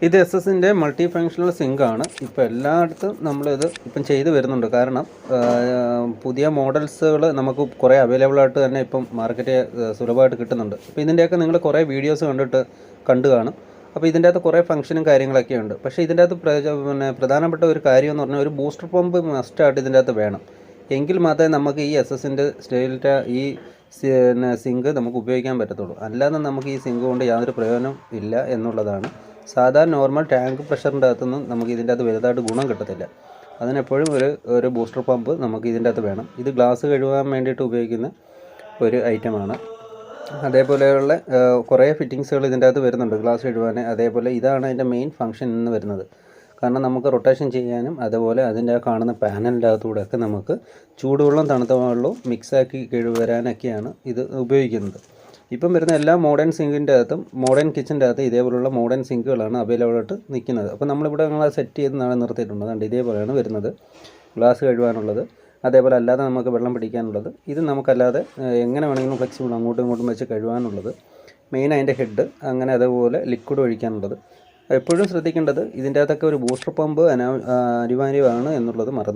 ഇത് എസ് എസിൻ്റെ multi functional സിങ്കാണ്. ഇപ്പോൾ എല്ലായിടത്തും നമ്മളിത് ഇപ്പം ചെയ്തു വരുന്നുണ്ട്. കാരണം പുതിയ മോഡൽസുകൾ നമുക്ക് കുറേ അവൈലബിൾ ആയിട്ട് തന്നെ ഇപ്പം മാർക്കറ്റിൽ സുലഭമായിട്ട് കിട്ടുന്നുണ്ട്. അപ്പോൾ ഇതിൻ്റെയൊക്കെ നിങ്ങൾ കുറേ വീഡിയോസ് കണ്ടു കാണും. അപ്പോൾ ഇതിൻ്റെ അകത്ത് കുറേ ഫംഗ്ഷനും കാര്യങ്ങളൊക്കെ ഉണ്ട്. പക്ഷേ ഇതിൻ്റെ അകത്ത് പ്രധാനപ്പെട്ട ഒരു കാര്യം എന്ന് പറഞ്ഞാൽ ഒരു ബൂസ്റ്റർ പമ്പ് മസ്റ്റായിട്ട് ഇതിൻ്റെ അകത്ത് വേണം. എങ്കിൽ മാത്രമേ നമുക്ക് ഈ എസ് എസിൻ്റെ സ്റ്റൈലിൻ്റെ ഈ സിങ്ക് നമുക്ക് ഉപയോഗിക്കാൻ പറ്റത്തുള്ളൂ. അല്ലാതെ നമുക്ക് ഈ സിങ്ക് കൊണ്ട് യാതൊരു പ്രയോജനം ഇല്ല എന്നുള്ളതാണ്. സാധാരണ നോർമൽ ടാങ്ക് പ്രഷറിൻ്റെ അകത്തൊന്നും നമുക്ക് ഇതിൻ്റെ അകത്ത് വലുതായിട്ട് ഗുണം കിട്ടത്തില്ല. അതിനെപ്പോഴും ഒരു ബൂസ്റ്റർ പമ്പ് നമുക്ക് ഇതിൻ്റെ അകത്ത് വേണം. ഇത് ഗ്ലാസ് കഴുകാൻ വേണ്ടിയിട്ട് ഉപയോഗിക്കുന്ന ഒരു ഐറ്റമാണ്. അതേപോലെയുള്ള കുറേ ഫിറ്റിങ്സുകൾ ഇതിൻ്റെ അകത്ത് വരുന്നുണ്ട് ഗ്ലാസ് കഴുകാൻ. അതേപോലെ ഇതാണ് അതിൻ്റെ മെയിൻ ഫംഗ്ഷൻ എന്ന് വരുന്നത്. കാരണം നമുക്ക് റൊട്ടേഷൻ ചെയ്യാനും അതുപോലെ അതിൻ്റെ കാണുന്ന പാനലിൻ്റെ അകത്തൂടെയൊക്കെ നമുക്ക് ചൂടുവെള്ളം തണുത്ത വെള്ളവും മിക്സാക്കി വരാനൊക്കെയാണ് ഇത് ഉപയോഗിക്കുന്നത്. ഇപ്പം വരുന്ന എല്ലാ മോഡേൺ സിങ്കിൻ്റെ അകത്തും മോഡേൺ കിച്ചൻ്റെ അകത്ത് ഇതേപോലുള്ള മോഡേൺ സിങ്കുകളാണ് അവൈലബിളായിട്ട് നിൽക്കുന്നത്. അപ്പോൾ നമ്മളിവിടെ സെറ്റ് ചെയ്ത് നിർത്തിയിട്ടുണ്ട്. അതുകൊണ്ട് ഇതേപോലെയാണ് വരുന്നത്. ഗ്ലാസ് കഴുകാനുള്ളത്, അതേപോലെ അല്ലാതെ നമുക്ക് വെള്ളം പിടിക്കാനുള്ളത്, ഇത് നമുക്കല്ലാതെ എങ്ങനെ വേണമെങ്കിലും ഫ്ലെക്സിബിൾ അങ്ങോട്ടും ഇങ്ങോട്ടും വെച്ച് കഴുകാനുള്ളത്, മെയിൻ അതിൻ്റെ ഹെഡ്, അങ്ങനെ അതേപോലെ ലിക്വിഡ് ഒഴിക്കാനുള്ളത്. എപ്പോഴും ശ്രദ്ധിക്കേണ്ടത് ഇതിൻ്റെ അകത്തൊക്കെ ഒരു ബൂസ്റ്റർ പമ്പ് അനിവാര്യമാണ് എന്നുള്ളത് മറന്നു